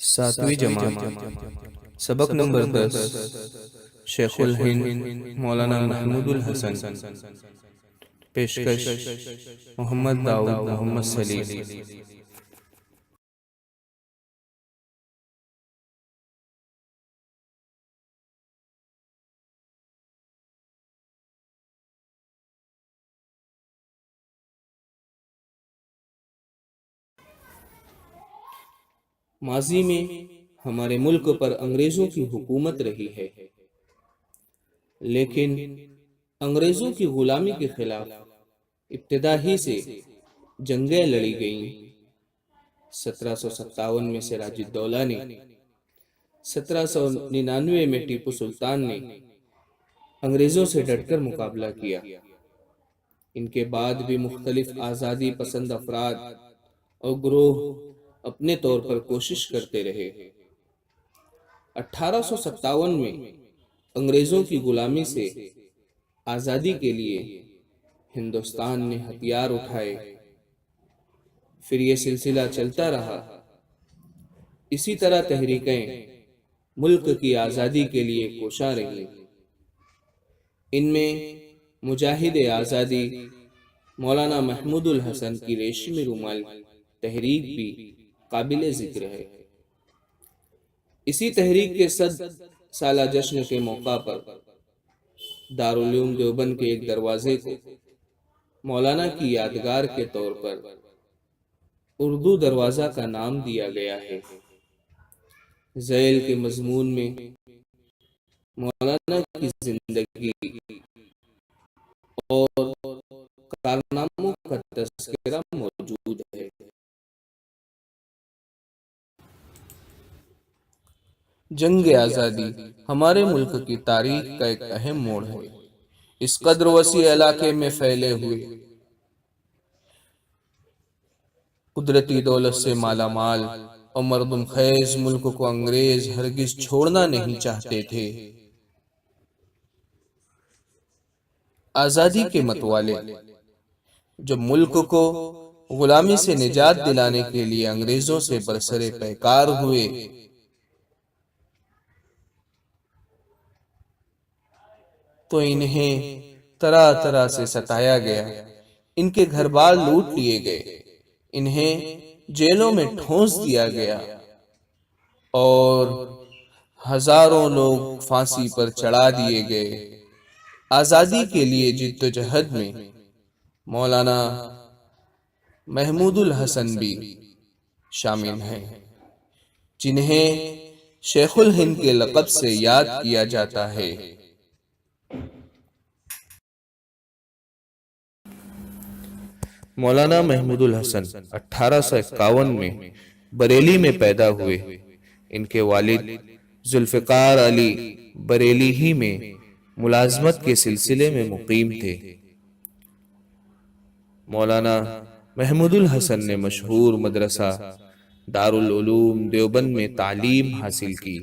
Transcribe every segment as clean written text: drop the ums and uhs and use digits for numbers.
ساتویں جماعت سبق نمبر 10 شیخ الہند مولانا محمود الحسن پیشکش محمد داؤد محمد سلیم۔ ماضی میں ہمارے ملک پر انگریزوں کی حکومت رہی ہے، لیکن انگریزوں کی غلامی کے خلاف ابتدا ہی سے جنگیں لڑی گئیں۔ 1757 میں سراج الدولہ نے، 1799 میں ٹیپو سلطان نے انگریزوں سے ڈٹ کر مقابلہ کیا۔ ان کے بعد بھی مختلف آزادی پسند افراد اور گروہ اپنے طور پر کوشش کرتے رہے۔ 1857 میں انگریزوں کی غلامی سے آزادی کے لیے ہندوستان نے ہتھیار اٹھائے، پھر یہ سلسلہ چلتا رہا۔ اسی طرح تحریکیں ملک کی آزادی کے لیے کوشاں رہیں۔ ان میں مجاہد آزادی مولانا محمود الحسن کی ریشمی رومال تحریک بھی قابل ذکر ہے۔ اسی تحریک کے 100 سالہ جشن کے موقع پر دارالعلوم دیوبند کے ایک دروازے کو مولانا کی یادگار کے طور پر اردو دروازہ کا نام دیا گیا ہے۔ ذیل کے مضمون میں مولانا کی زندگی اور کارناموں کا تذکرہ موجود ہے۔ جنگ آزادی ہمارے ملک کی تاریخ کا ایک اہم موڑ ہے۔ اس قدر وسیع علاقے میں پھیلے ہوئے قدرتی دولت سے مالا مال اور مردم خیز ملک کو انگریز ہرگز چھوڑنا نہیں چاہتے تھے۔ آزادی کے متوالے جب ملک کو غلامی سے نجات دلانے کے لیے انگریزوں سے برسر پیکار ہوئے تو انہیں طرح طرح سے ستایا گیا، ان کے گھر بار لوٹ لیے گئے، انہیں جیلوں میں ٹھونس دیا گیا اور ہزاروں لوگ پھانسی پر چڑھا دیے گئے۔ آزادی کے لیے جدوجہد میں مولانا محمود الحسن بھی شامل ہیں، جنہیں شیخ الہند کے لقب سے یاد کیا جاتا ہے۔ مولانا محمود الحسن 1851 میں بریلی میں پیدا ہوئے۔ ان کے والد ذوالفقار علی بریلی ہی میں ملازمت کے سلسلے میں مقیم تھے۔ مولانا محمود الحسن نے مشہور مدرسہ دارالعلوم دیوبند میں تعلیم حاصل کی۔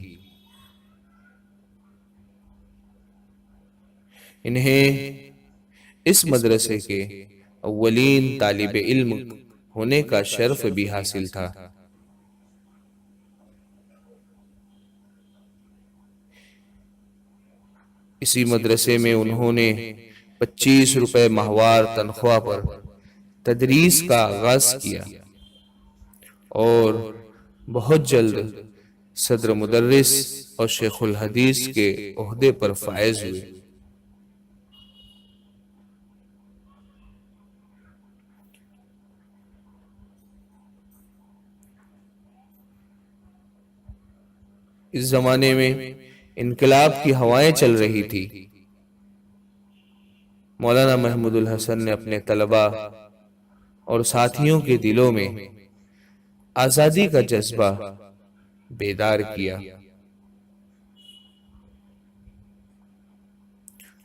انہیں اس مدرسے کے اولین طالب علم ہونے کا شرف بھی حاصل تھا۔ اسی مدرسے میں انہوں نے 25 روپے ماہوار تنخواہ پر تدریس کا آغاز کیا اور بہت جلد صدر مدرس اور شیخ الحدیث کے عہدے پر فائز ہوئے۔ اس زمانے میں انقلاب کی ہوائیں چل رہی تھی۔ مولانا محمود الحسن نے اپنے طلباء اور ساتھیوں کے دلوں میں آزادی کا جذبہ بیدار کیا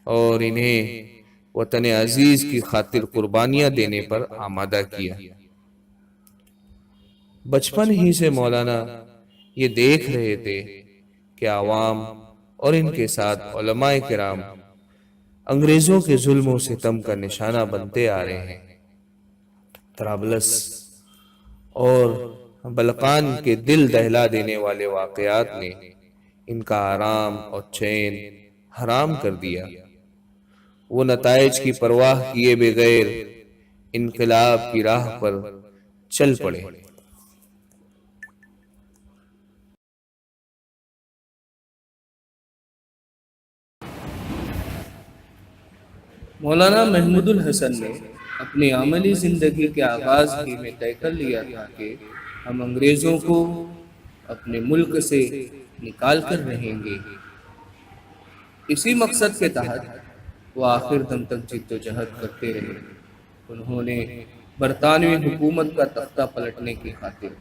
اور انہیں وطن عزیز کی خاطر قربانیاں دینے پر آمادہ کیا۔ بچپن ہی سے مولانا یہ دیکھ رہے تھے کہ عوام اور ان کے ساتھ علماء کرام انگریزوں کے ظلم و ستم کا نشانہ بنتے آ رہے ہیں۔ طرابلس اور بلقان کے دل دہلا دینے والے واقعات نے ان کا آرام اور چین حرام کر دیا۔ وہ نتائج کی پرواہ کیے بغیر انقلاب کی راہ پر چل پڑے۔ مولانا محمود الحسن نے اپنی عملی زندگی کے آغاز ہی میں طے کر لیا تھا کہ ہم انگریزوں کو اپنے ملک سے نکال کر رہیں گے۔ اسی مقصد کے تحت وہ آخر دم تک جد و جہد کرتے رہے۔ انہوں نے برطانوی حکومت کا تختہ پلٹنے کی خاطر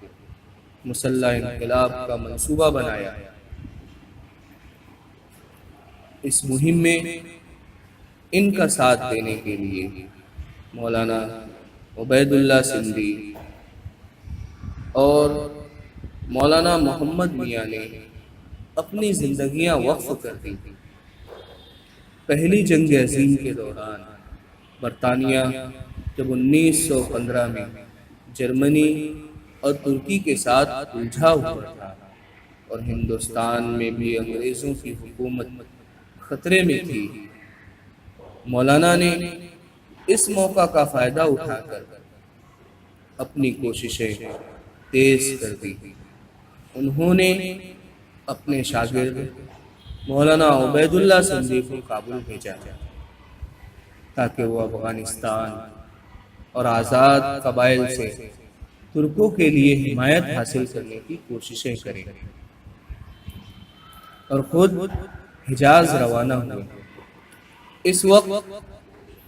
مسلح انقلاب کا منصوبہ بنایا۔ اس مہم میں ان کا ساتھ دینے کے لیے مولانا عبید اللہ سندھی اور مولانا محمد میاں نے اپنی زندگیاں وقف کر دی۔ پہلی جنگ عظیم کے دوران برطانیہ جب 1915 میں جرمنی اور ترکی کے ساتھ الجھا ہوا تھا اور ہندوستان میں بھی انگریزوں کی حکومت خطرے میں تھی، مولانا نے اس موقع کا فائدہ اٹھا کر اپنی کوششیں تیز کر دی۔ انہوں نے اپنے شاگرد مولانا عبید اللہ سندھی کو کابل بھیجا تاکہ وہ افغانستان اور آزاد قبائل سے ترکوں کے لیے حمایت حاصل کرنے کی کوششیں کریں، اور خود حجاز روانہ ہوئے۔ اس وقت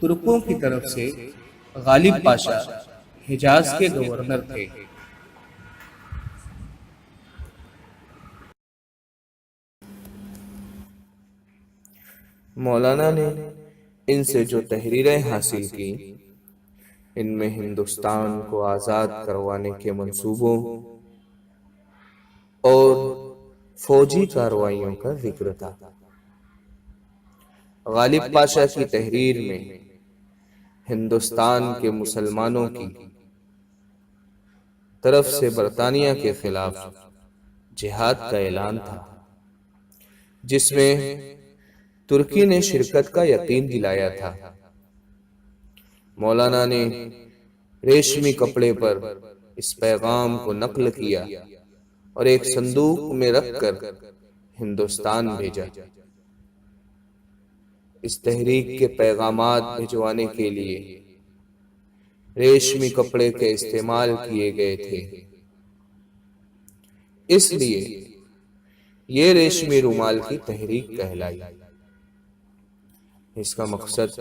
ترکوں کی طرف سے غالب پاشا حجاز کے گورنر تھے۔ مولانا نے ان سے جو تحریریں حاصل کی، ان میں ہندوستان کو آزاد کروانے کے منصوبوں اور فوجی کارروائیوں کا ذکر تھا۔ غالب پاشا کی تحریر میں ہندوستان کے مسلمانوں کی طرف سے برطانیہ کے خلاف جہاد کا اعلان تھا، جس میں ترکی نے شرکت کا یقین دلایا تھا۔ مولانا نے ریشمی کپڑے پر اس پیغام کو نقل کیا اور ایک صندوق میں رکھ کر ہندوستان بھیجا۔ اس تحریک کے پیغامات بھجوانے کے لیے ریشمی کپڑے کے استعمال کیے گئے تھے، اس لیے یہ ریشمی رومال کی تحریک کہلائی۔ اس کا مقصد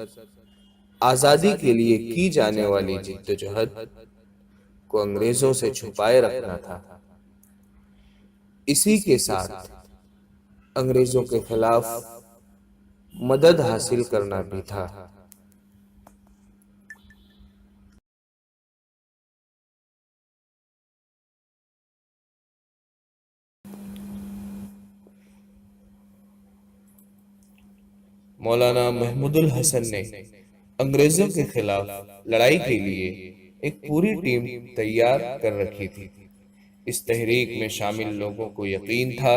آزادی کے لیے کی جانے والی جدوجہد کو انگریزوں سے چھپائے رکھنا تھا۔ اسی کے ساتھ انگریزوں کے خلاف مدد حاصل کرنا بھی تھا۔ مولانا محمود الحسن نے انگریزوں کے خلاف لڑائی کے لیے ایک پوری ٹیم تیار کر رکھی تھی۔ اس تحریک میں شامل لوگوں کو یقین تھا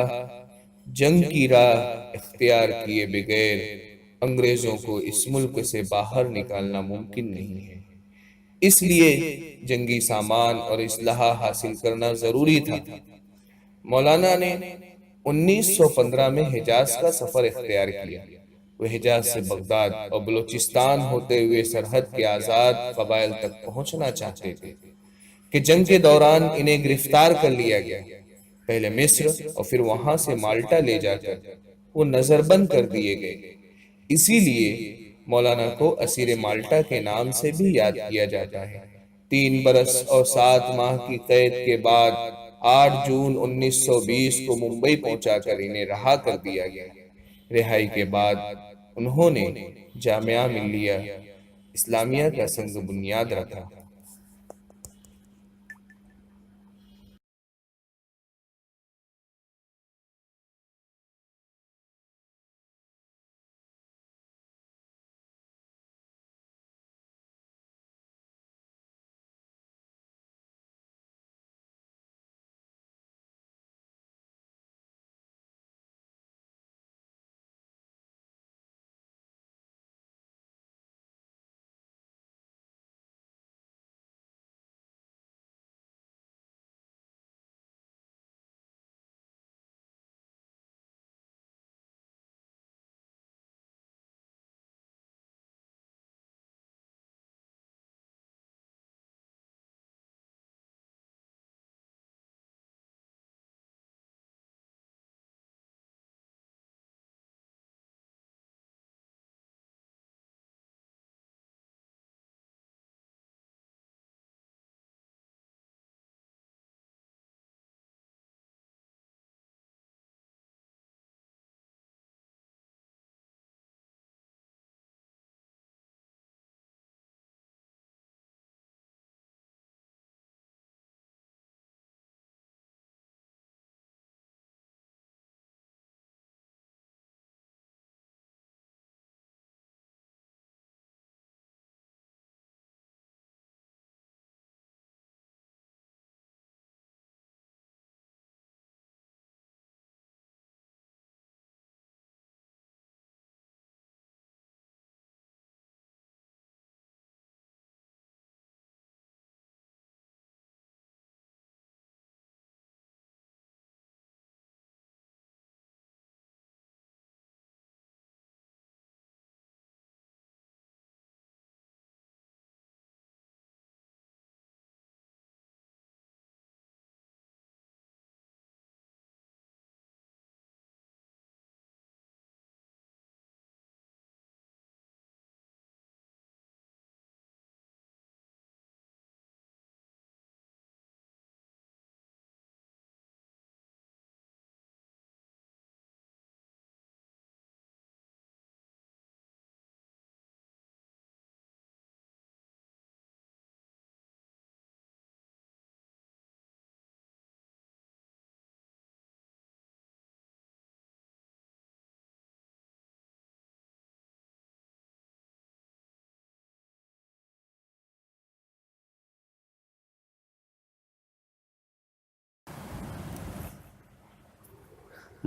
جنگ کی راہ اختیار کیے بغیر انگریزوں کو اس ملک سے باہر نکالنا ممکن نہیں ہے، اس لیے جنگی سامان اور اسلحہ حاصل کرنا ضروری تھا۔ مولانا نے 1915 میں حجاز کا سفر اختیار کیا۔ وہ حجاز سے بغداد اور بلوچستان ہوتے ہوئے سرحد کے آزاد قبائل تک پہنچنا چاہتے تھے کہ جنگ کے دوران انہیں گرفتار کر لیا گیا۔ پہلے مصر اور پھر وہاں سے مالٹا لے جا کر وہ نظر بند کر دیے گئے۔ اسی لیے مولانا کو اسیر مالٹا کے نام سے بھی یاد کیا جاتا ہے۔ 3 برس اور 7 ماہ کی قید کے بعد 8 جون 1920 کو ممبئی پہنچا کر انہیں رہا کر دیا گیا۔ رہائی کے بعد انہوں نے جامعہ ملیہ اسلامیہ کا سنگ بنیاد رکھا۔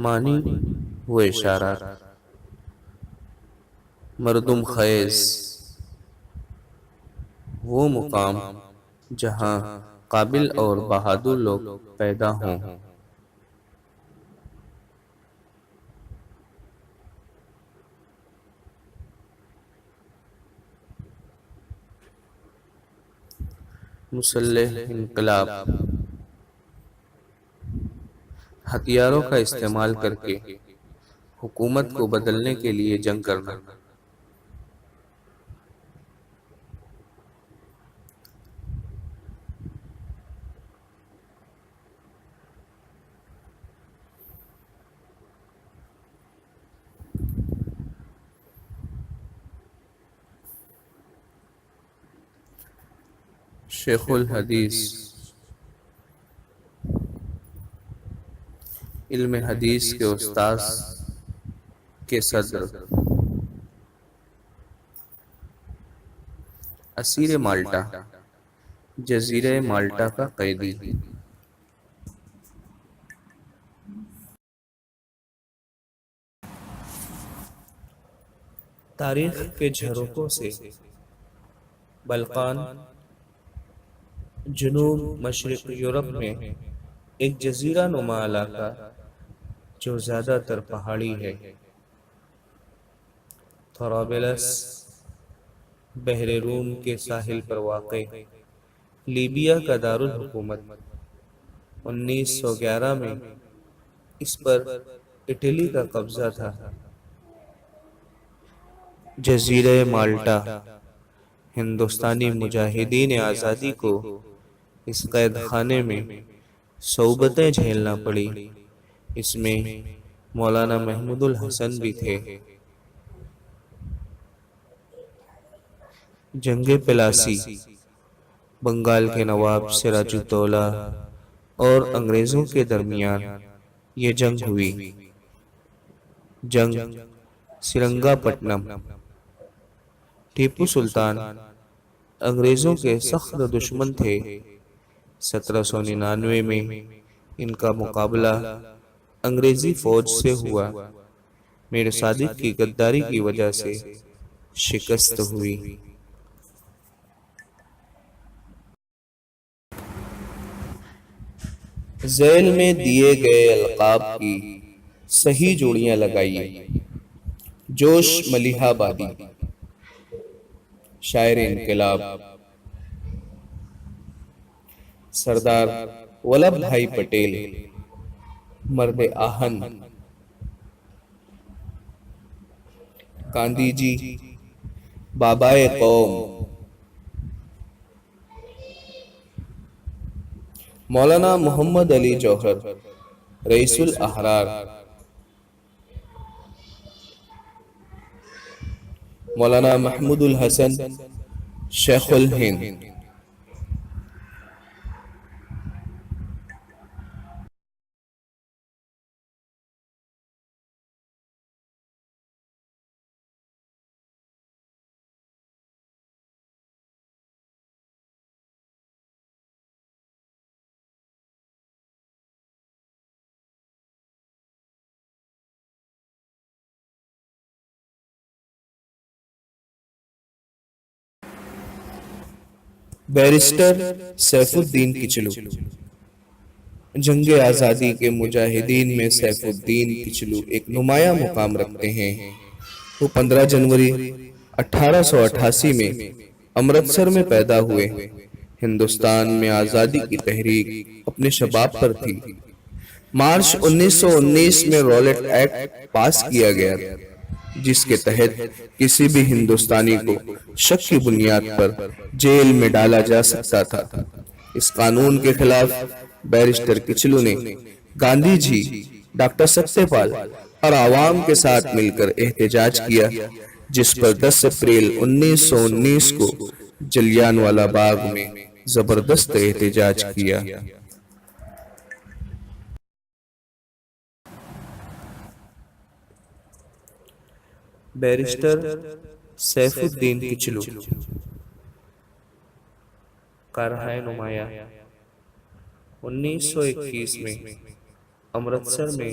معنی و اشارات: مردم خیز وہ مقام جہاں قابل اور بہادر لوگ پیدا ہوں۔ مسلح انقلاب: ہتھیاروں کا استعمال کر کے حکومت کو بدلنے کے لیے جنگ کرنا۔ شیخ الحدیث: علم حدیث کے استاذ کے صدر۔ اسیر مالٹا: جزیرہ مالٹا کا قیدی۔ تاریخ کے جھروکوں سے بلقان جنوب مشرق یورپ میں ایک جزیرہ نما علاقہ جو زیادہ تر پہاڑی ہے۔ طرابلس بحر روم کے ساحل پر واقع لیبیا کا دارالحکومت 1911 میں اس پر اٹلی کا قبضہ تھا۔ جزیرہ مالٹا ہندوستانی مجاہدین آزادی کو اس قید خانے میں صعوبتیں جھیلنا پڑی۔ اس میں مولانا محمود الحسن بھی تھے۔ جنگ پلاسی: بنگال کے نواب سراج الدولہ اور انگریزوں کے درمیان یہ جنگ ہوئی۔ جنگ سرنگا پٹنم: ٹیپو سلطان انگریزوں کے سخت دشمن تھے۔ 1799 میں ان کا مقابلہ انگریزی فوج سے ہوا۔ میر صادق کی غداری کی وجہ سے شکست ہوئی۔ ذیل میں دیے گئے القاب کی صحیح جوڑیاں لگائیے۔ جوش ملیح آبادی: شاعر انقلاب۔ سردار ولبھ بھائی پٹیل، مرد آہن۔ گاندھی جی، بابائے قوم۔ مولانا محمد علی جوہر، رئیس الاحرار۔ مولانا محمود الحسن، شیخ الہند۔ بیرسٹر سیف الدین کچلو: جنگ آزادی کے مجاہدین میں سیف الدین کچلو ایک نمایاں مقام رکھتے ہیں۔ وہ 15 جنوری 1888 میں امرتسر میں پیدا ہوئے۔ ہندوستان میں آزادی کی تحریک اپنے شباب پر تھی۔ مارچ 1919 میں رولٹ ایکٹ پاس کیا گیا جس کے تحت کسی بھی ہندوستانی کو شک کی بنیاد پر جیل میں ڈالا جا سکتا تھا۔ اس قانون کے خلاف بیرسٹر کچلو نے گاندھی جی، ڈاکٹر ستیہ پال اور عوام کے ساتھ مل کر احتجاج کیا، جس پر 10 اپریل 1919 کو جلیان والا باغ میں زبردست احتجاج کیا۔ بیرسٹر سیف الدین کچلو، کارہائے نمایاں: 1921 میں امرتسر میں